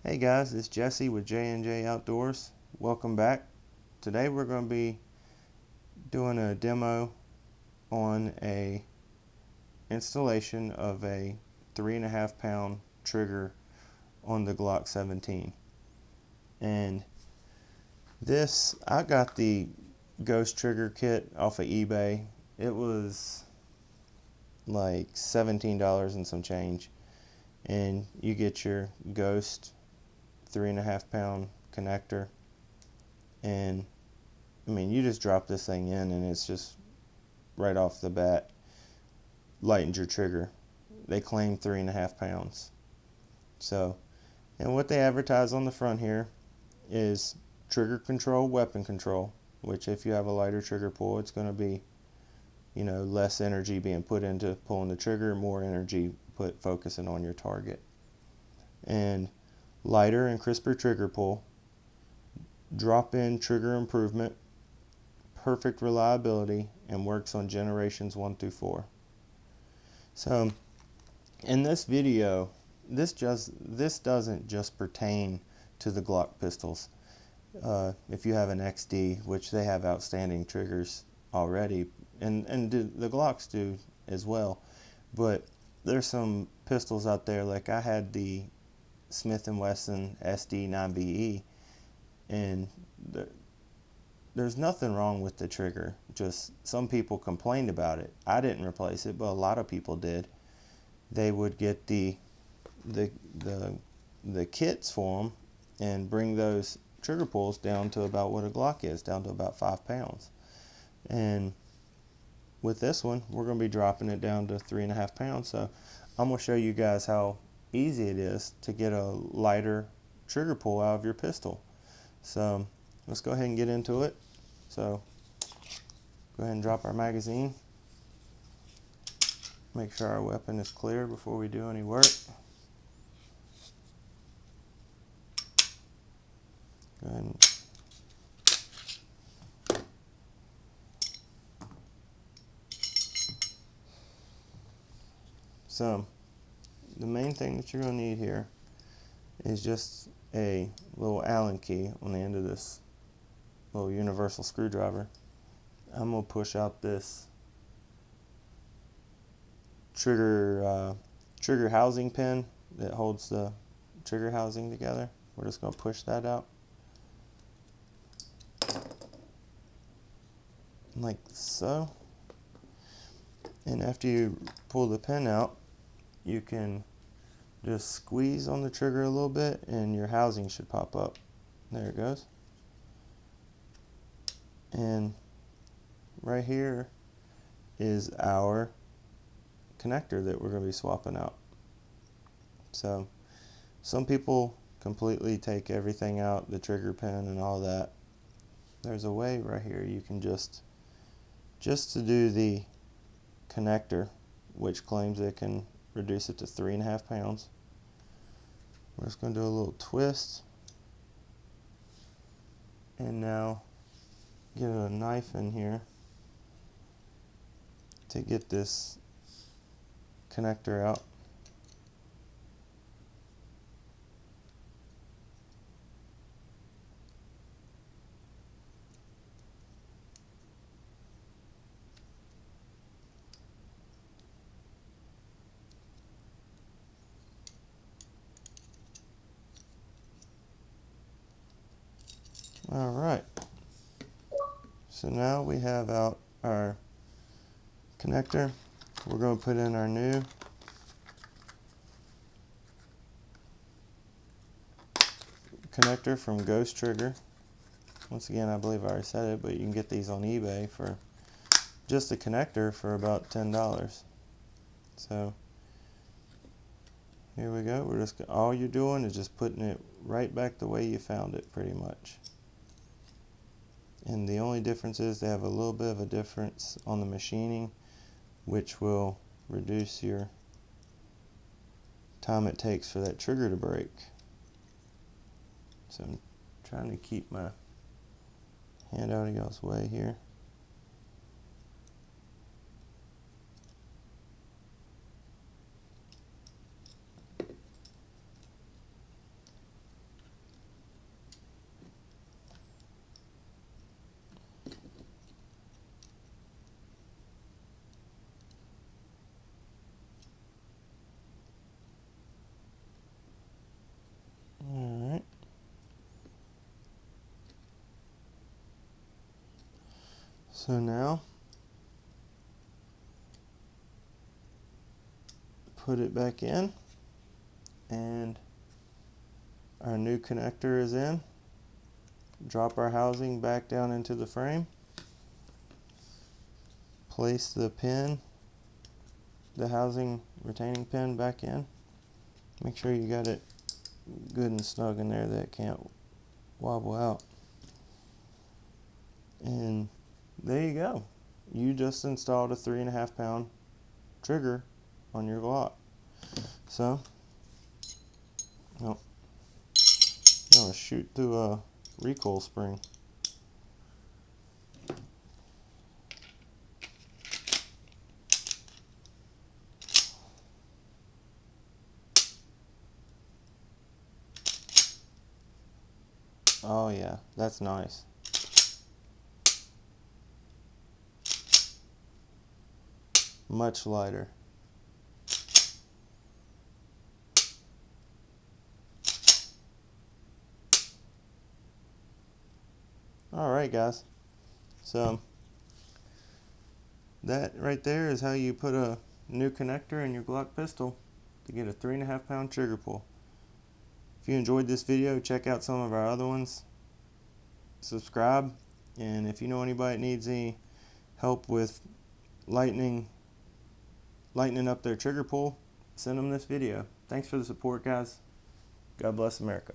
Hey guys, it's Jesse with J&J Outdoors. Welcome back. Today we're going to be doing a demo on a installation of a 3.5 pound trigger on the Glock 17. And this, I got the Ghost trigger kit off of eBay. It was like $17 and some change. And you get your Ghost 3.5 pound connector, and I mean, you just drop this thing in and it's just right off the bat lightens your trigger. They claim 3.5 pounds. So, and what they advertise on the front here is trigger control, weapon control, which if you have a lighter trigger pull, it's going to be, less energy being put into pulling the trigger, more energy put focusing on your target. And lighter and crisper trigger pull, drop-in trigger improvement, perfect reliability, and works on generations 1 through 4. So in this video, this doesn't just pertain to the Glock pistols. If you have an XD, which they have outstanding triggers already, and the Glocks do as well, but there's some pistols out there, like I had the Smith & Wesson SD 9BE, and there's nothing wrong with the trigger. Just some people complained about it. I didn't replace it, but a lot of people did. They would get the kits for them and bring those trigger pulls down to about what a Glock is, down to about 5 pounds. And with this one, we're going to be dropping it down to 3.5 pounds. So I'm going to show you guys how easy it is to get a lighter trigger pull out of your pistol. So let's go ahead and get into it. So go ahead and drop our magazine. Make sure our weapon is clear before we do any work. Go ahead and so the main thing that you're going to need here is just a little Allen key on the end of this little universal screwdriver. I'm going to push out this trigger housing pin that holds the trigger housing together. We're just going to push that out like so. And after you pull the pin out, you can just squeeze on the trigger a little bit and your housing should pop up. There it goes. And right here is our connector that we're going to be swapping out. So some people completely take everything out, the trigger pin and all that. There's a way right here you can just to do the connector, which claims it can reduce it to 3.5 pounds. We're just going to do a little twist, and now get a knife in here to get this connector out. Alright, so now we have out our connector. We're going to put in our new connector from Ghost Trigger. Once again, I believe I already said it, but you can get these on eBay for just a connector for about $10. So here we go. We're just, all you're doing is just putting it right back the way you found it, pretty much. And the only difference is they have a little bit of a difference on the machining, which will reduce your time it takes for that trigger to break. So I'm trying to keep my hand out of y'all's way here. So now put it back in, and our new connector is in. Drop our housing back down into the frame. Place the pin, the housing retaining pin, back in. Make sure you got it good and snug in there that it can't wobble out. And there you go. You just installed a 3.5 pound trigger on your Glock. So, I'm gonna shoot through a recoil spring. Oh yeah, that's nice. Much lighter. Alright guys, so that right there is how you put a new connector in your Glock pistol to get a 3.5 pound trigger pull. If you enjoyed this video, check out some of our other ones. Subscribe, and if you know anybody that needs any help with lightening up their trigger pull, send them this video. Thanks for the support, guys. God bless America.